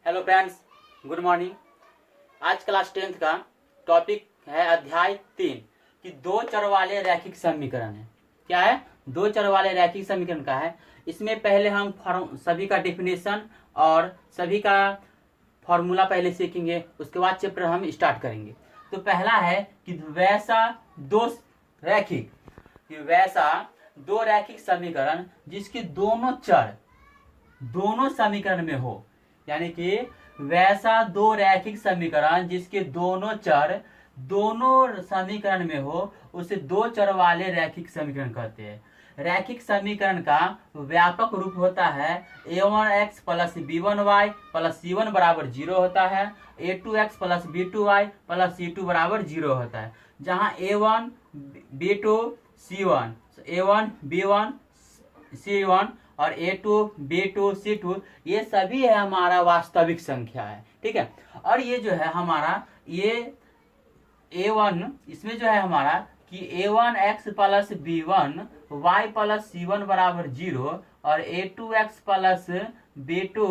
Hello friends, good morning. आज class 10th का topic है अध्याय 3 कि दो चर वाले रैखिक समीकरण है। क्या है? दो चर वाले रैखिक समीकरण का है। इसमें पहले हम सभी का डेफिनेशन और सभी का फॉर्मूला पहले सीखेंगे, उसके बाद चैप्टर हम स्टार्ट करेंगे। तो पहला है कि वैसा दो रैखिक समीकरण जिसके दोनों चर दोनों समीकरण में हो, यानी कि वैसा दो रैखिक समीकरण जिसके दोनों चर दोनों समीकरण में हो उसे दो चर वाले रैखिक समीकरण कहते हैं। रैखिक समीकरण का व्यापक रूप होता है a1x plus b1y plus c1 बराबर 0 होता है, a2x plus b2y plus c2 बराबर 0 होता है, जहां a1 b2 c1 a1 b1 c1 और a2 b2 c2 ये सभी है हमारा वास्तविक संख्या है। ठीक है। और ये जो है हमारा ये a1 इसमें जो है हमारा कि a1x plus b1 y plus c1 बराबर 0 और a2x plus b2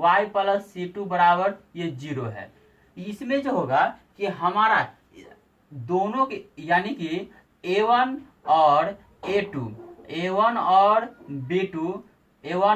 y plus c2 बराबर ये 0 है। इसमें जो होगा कि हमारा दोनों के यानी कि a1 और a1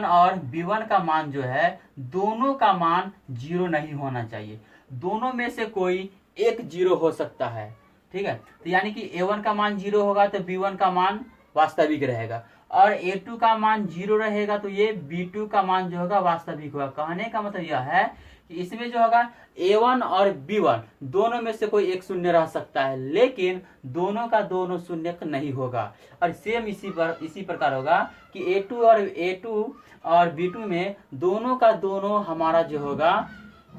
और b1 का मान जो है दोनों का मान 0 नहीं होना चाहिए। दोनों में से कोई एक 0 हो सकता है। ठीक है। तो यानी कि a1 का मान 0 होगा तो b1 का मान वास्तविक रहेगा, और a2 का मान 0 रहेगा तो ये b2 का मान जो होगा वास्तविक होगा। कहने का मतलब यह है कि इसमें जो होगा a1 और b1 दोनों में से कोई एक शून्य रह सकता है, लेकिन दोनों का दोनों शून्य नहीं होगा। और सेम इसी प्रकार होगा कि a2 और b2 में दोनों का दोनों हमारा जो होगा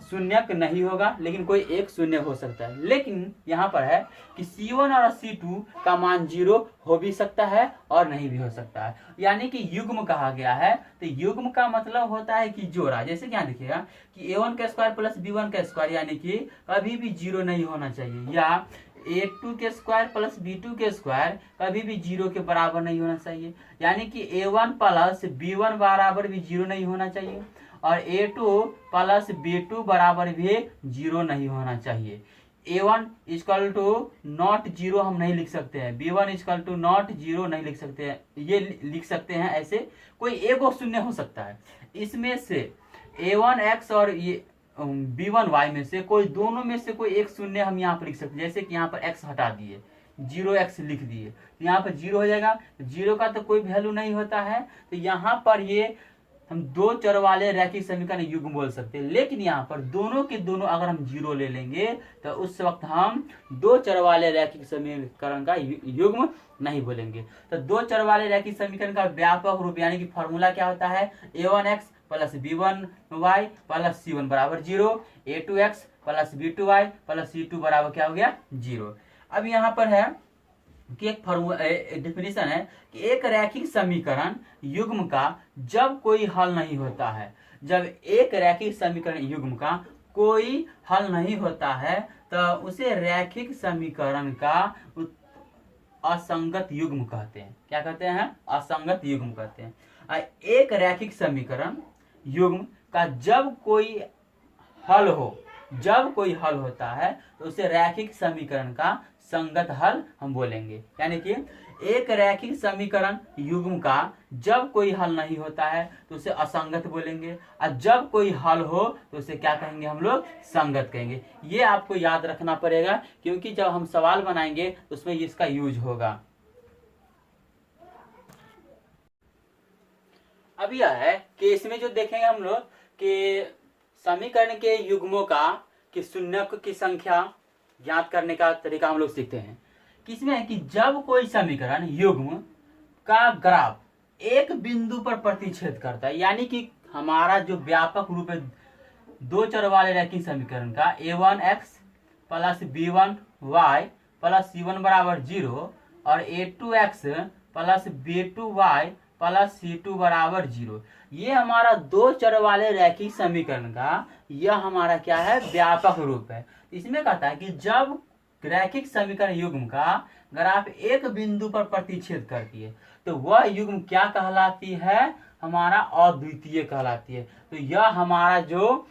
शून्य नहीं होगा, लेकिन कोई एक शून्य हो सकता है। लेकिन यहाँ पर है कि c1 और c2 का मान 0 हो भी सकता है और नहीं भी हो सकता है, यानी कि युग्म कहा गया है। तो युग्म का मतलब होता है कि जोड़ा। जैसे कि यहाँ देखिएगा कि a1 का स्क्वायर प्लस b1 का स्क्वायर यानी कि कभी भी 0 नहीं होना चाहिए, या a2 के स्क्वायर प्लस b2 के स्क्वायर कभी भी 0 के बराबर नहीं होना चाहिए, यानी कि a1 प्लस b1 बराबर भी 0 नहीं होना चाहिए, और a2 प्लस b2 बराबर भी 0 नहीं होना चाहिए। a1 इक्वल टू नॉट 0 हम नहीं लिख सकते हैं, b1 इक्वल टू नॉट 0 नहीं लिख सकते हैं। ये लिख सकते हैं ऐसे, कोई एक और शून्य हो सकता है। इसमें से a1x और ये b1y में से कोई दोनों में से कोई एक शून्य हम यहाँ पर लिख सकते हैं। जैसे कि यहाँ पर x हटा दिए, 0x लिख दिए तो यहाँ पर 0 हो जाएगा। 0 का तो कोई वैल्यू नहीं होता है, तो यहाँ पर ये हम दो चर वाले रैखिक समीकरण युग्म बोल सकते हैं। लेकिन यहाँ पर दोनों के दोनों अगर हम 0 ले लेंगे तो उस वक्त हम दो चर वाले रैखिक समीकरण का युग्म नहीं बोलेंगे। तो दो चर वाले रैखिक समीकरण का व्यापक रूप यानी कि फॉर्मूला क्या होता है? a1x plus b1y plus c1 बराबर 0, a2x plus b2y plus c2 बराबर क्या हो गया? 0। अब यहाँ पर है कि एक डेफिनेशन है कि एक रैखिक समीकरण युग्म का जब कोई हल नहीं होता है, जब एक रैखिक समीकरण युग्म का कोई हल नहीं होता है तो उसे रैखिक समीकरण का असंगत युग्म कहते हैं। क्या कहते हैं? असंगत युग्म कहते हैं। एक रैखिक समीकरण युग्म का जब कोई हल होता है तो उसे रैखिक समीकरण का संगत हल हम बोलेंगे। यानी कि एक रैखिक समीकरण युग्म का जब कोई हल नहीं होता है तो उसे असंगत बोलेंगे, और जब कोई हल हो तो उसे क्या कहेंगे? हम लोग संगत कहेंगे। ये आपको याद रखना पड़ेगा, क्योंकि जब हम सवाल बनाएंगे तो उसमें इसका यूज होगा। अब यह है कि इसमें जो देखेंगे हम लोग कि समीकरण के युग्मों का कि शून्य की संख्या ज्ञात करने का तरीका हम लोग सीखते हैं। किसमें है कि जब कोई समीकरण युग्म का ग्राफ एक बिंदु पर प्रतिच्छेद करता है, यानी कि हमारा जो व्यापक रूप है दो चर वाले रैखिक समीकरण का a1x plus b1y plus c1 बराबर 0 और a2x plus b2y plus c2 बराबर 0, ये हमारा दो चर वाले रैखिक समीकरण का यह हमारा क्या है? व्यापक रूप है। इसमें कहता है कि जब रैखिक समीकरण युग्म का ग्राफ एक बिंदु पर प्रतिच्छेद करती है तो वह युग्म क्या कहलाती है, हमारा अद्वितीय कहलाती है। तो यह हमारा जो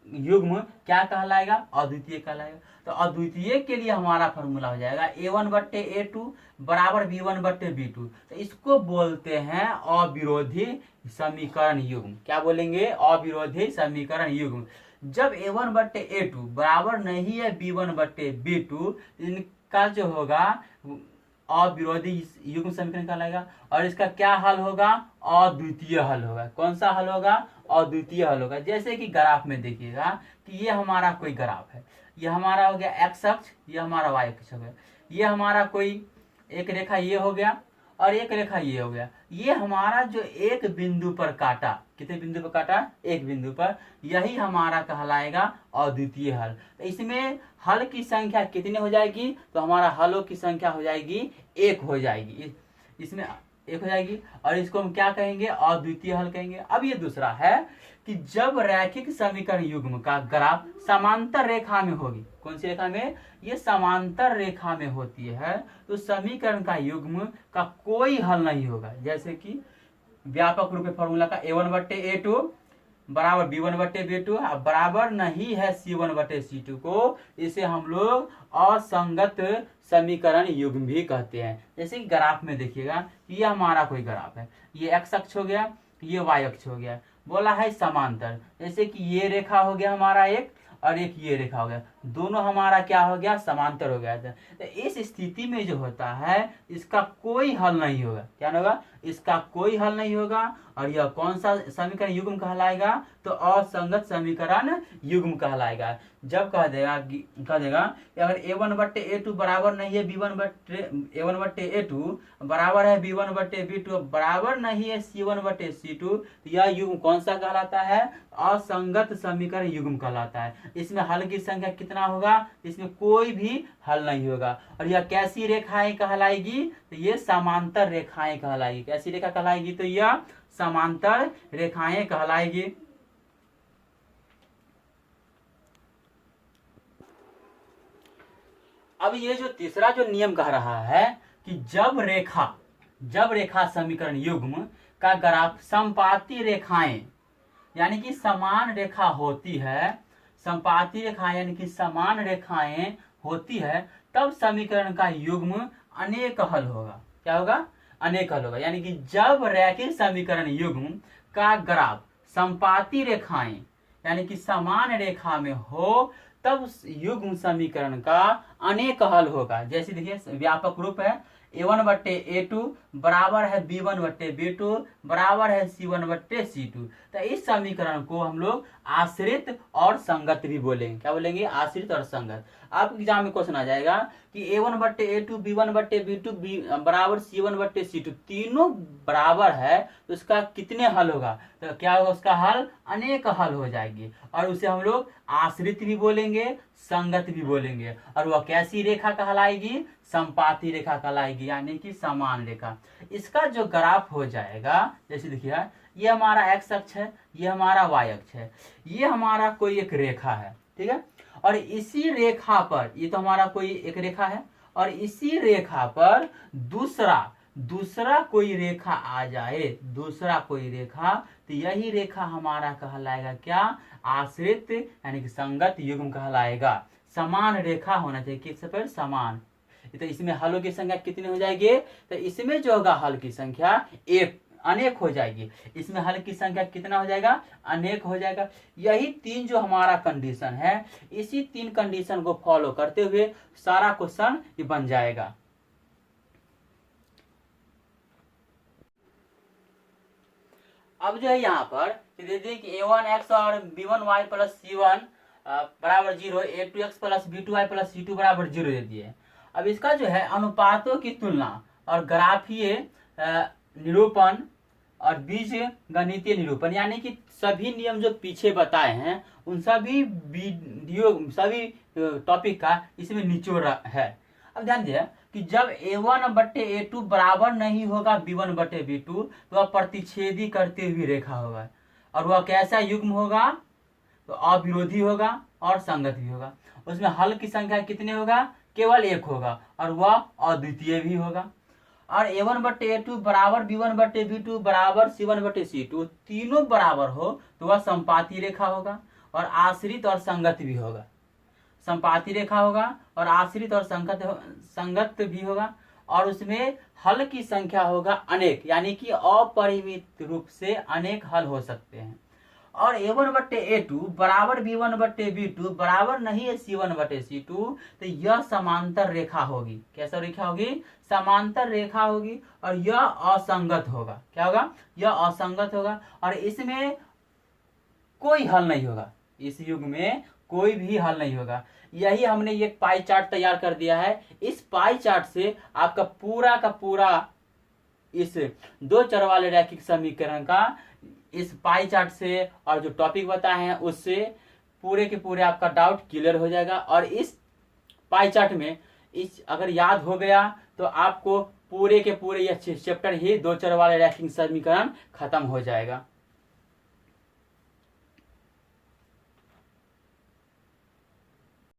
युग्म क्या कहलाएगा, अद्वितीय कहलाएगा। तो अद्वितीय के लिए हमारा फॉर्मूला हो जाएगा A1/A2 बराबर B1/B2। तो इसको बोलते हैं अविरोधी समीकरण युग्म। क्या बोलेंगे, अविरोधी समीकरण युग्म। जब A1/A2 बराबर नहीं है B1/B2, इनका जो होगा अविरोधी युग्म समीकरण कहलाएगा। और इसका क्या हल होगा, अद्वितीय हल होगा। कौन सा हल होगा, अद्वितीय हल होगा। जैसे कि ग्राफ में देखिएगा कि ये हमारा कोई ग्राफ है, ये हमारा हो गया एक्स अक्ष, ये हमारा वाई अक्ष हो गया। ये हमारा कोई एक रेखा ये हो गया और एक रेखा ये हो गया। ये हमारा जो एक बिंदु पर काटा, कितने बिंदु पर काटा, एक बिंदु पर, यही हमारा कहलाएगा अद्वितीय हल। तो इसमें हल की संख्या कितनी हो जाएगी, तो हमारा हलों की संख्या हो जाएगी एक हो जाएगी, इसमें एक हो जाएगी। और इसको हम क्या कहेंगे, अद्वितीय हल कहेंगे। अब ये दूसरा है कि जब रैखिक समीकरण युग्म का ग्राफ समांतर रेखा में होगी, कौन सी रेखा में, ये समांतर रेखा में होती है, तो समीकरण का युग्म का कोई हल नहीं होगा। जैसे कि व्यापक रूप में फॉर्मूला का A1/A2 बराबर B1/B2 बराबर नहीं है C1/C2 को, इसे हम लोग असंगत समीकरण युग्म भी कहते हैं। जैसे कि ग्राफ में देखिएगा कि ये हमारा कोई ग्राफ है, ये एक्स अक्ष हो गया, ये वाई अक्ष हो गया, बोला है समांतर। जैसे कि ये रेखा हो गया हमारा एक और एक ये रेखा हो गया, दोनों हमारा क्या हो गया, समांतर हो गया था। तो इस स्थिति में जो होता है इसका कोई हल नहीं होगा। क्या होगा, इसका कोई हल नहीं होगा। और यह कौन सा समीकरण युग्म कहलाएगा, तो असंगत समीकरण युग्म कहलाएगा। जब कह देगा कि अगर A1/A2 बराबर नहीं है A1/A2 बराबर है B1/B2 बराबर नहीं है C1/C2, तो यह युग्म कौन सा कहलाता है, असंगत समीकरण युग्म कहलाता है। इसमें हल की संख्या कितना होगा, इसमें कोई भी हल नहीं होगा। और यह कैसी रेखाएं कहलाएगी, तो ये समांतर रेखाएं कहलाएगी। कैसी रेखा कहलाएगी, तो यह समांतर रेखाएं कहलाएगी। अब ये जो तीसरा जो नियम कह रहा है कि जब रेखा समीकरण युग्म का ग्राफ समपाती रेखाएं यानी कि समान रेखा होती है, समपाती रेखाएं यानी कि समान रेखाएं होती है, तब समीकरण का युग्म अनेक हल होगा। क्या होगा, अनेक हल होगा। यानी कि जब रैखिक समीकरण युग्म का ग्राफ समपाती रेखाएं यानी कि समान रेखा में हो, तब युग्म समीकरण का अनेक हल होगा। जैसे देखिए व्यापक रूप है A1/A2 बराबर है B1/B2 बराबर है C1/C2। तो इस समीकरण को हम लोग आश्रित और संगत भी बोलेंगे। क्या बोलेंगे, आश्रित और संगत। अब एग्जाम में क्वेश्चन आ जाएगा कि A1/A2 B1/B2 बराबर C1/C2 तीनों बराबर है, तो उसका कितने हल होगा, तो क्या होगा, उसका हल अनेक हल हो जाएगी। और उसे हम लोग आश्रित भी बोलेंगे, संगत भी बोलेंगे। और वह कैसी रेखा कहलाएगी, समपाती रेखा कहलाएगी, यानी कि समान रेखा। इसका जो ग्राफ हो जाएगा, जैसे देखिए ये हमारा एक्स अक्ष है, ये हमारा वाई अक्ष है, ये हमारा कोई एक रेखा है, ठीक है। और इसी रेखा पर, ये तो हमारा कोई एक रेखा है, और इसी रेखा पर दूसरा कोई रेखा आ जाए, दूसरा कोई रेखा, तो यही रेखा हमारा कहलाएगा क्या, आश्रित यानी कि संगत युग्म कहलाएगा। समान रेखा होना चाहिए, किस पर, समान। तो इसमें हलों की संख्या कितनी हो जाएगी, तो इसमें जो होगा हल की संख्या अनेक हो जाएगी। इसमें हल की संख्या कितना हो जाएगा, अनेक हो जाएगा। यही तीन जो हमारा कंडीशन है, इसी तीन कंडीशन को फॉलो करते हुए सारा क्वेश्चन ये बन जाएगा। अब जो है यहाँ पर दे दी कि A1x और B1y प्लस C1 बराबर 0, A2x plus B2y plus C2 बराबर 0 दे दिए। अब इसका जो है अनुपातों की तुलना और ग्राफीय निरूपण और बीज गणितीय निरूपण, यानी कि सभी नियम जो पीछे बताए हैं उन सभी वीडियो, सभी टॉपिक का इसमें निचोड़ है। अब ध्यान दिया कि जब A1/A2 बराबर नहीं होगा B1/B2, तो वह प्रतिच्छेदी करते हुए रेखा होगा। और वह कैसा युग्म होगा, तो अविरोधी होगा और संगत भी होगा। उसमें हल की संख्या कितने होगा, केवल एक होगा और वह अद्वितीय भी होगा। और a1/a2 बराबर b1/b2 बराबर c1/c2 तीनों बराबर हो तो वह संपाती रेखा होगा और आश्रित और संगत भी होगा। संपाती रेखा होगा और आश्रित और संगत भी होगा और उसमें हल की संख्या होगा अनेक, यानी कि अपरिमित रूप से अनेक हल हो सकते हैं। और a1/a2 बराबर b1/b2 बराबर नहीं है c1/c2 तो यह समांतर रेखा होगी। कैसा रेखा होगी? समांतर रेखा होगी और यह असंगत होगा। क्या होगा? यह असंगत होगा और इसमें कोई हल नहीं होगा। इस युग में कोई भी हल नहीं होगा। यही हमने एक पाई चार्ट तैयार कर दिया है। इस पाई चार्ट से आपका पूरा का पूरा इस दो चर वाले रैखिक समीकरण का इस पाई चार्ट से और जो टॉपिक बताए हैं उससे पूरे के पूरे आपका डाउट क्लियर हो जाएगा। और इस पाई चार्ट में इस अगर याद हो गया तो आपको पूरे के पूरे यह चैप्टर ही दो चर वाले रैखिक समीकरण खत्म हो जाएगा।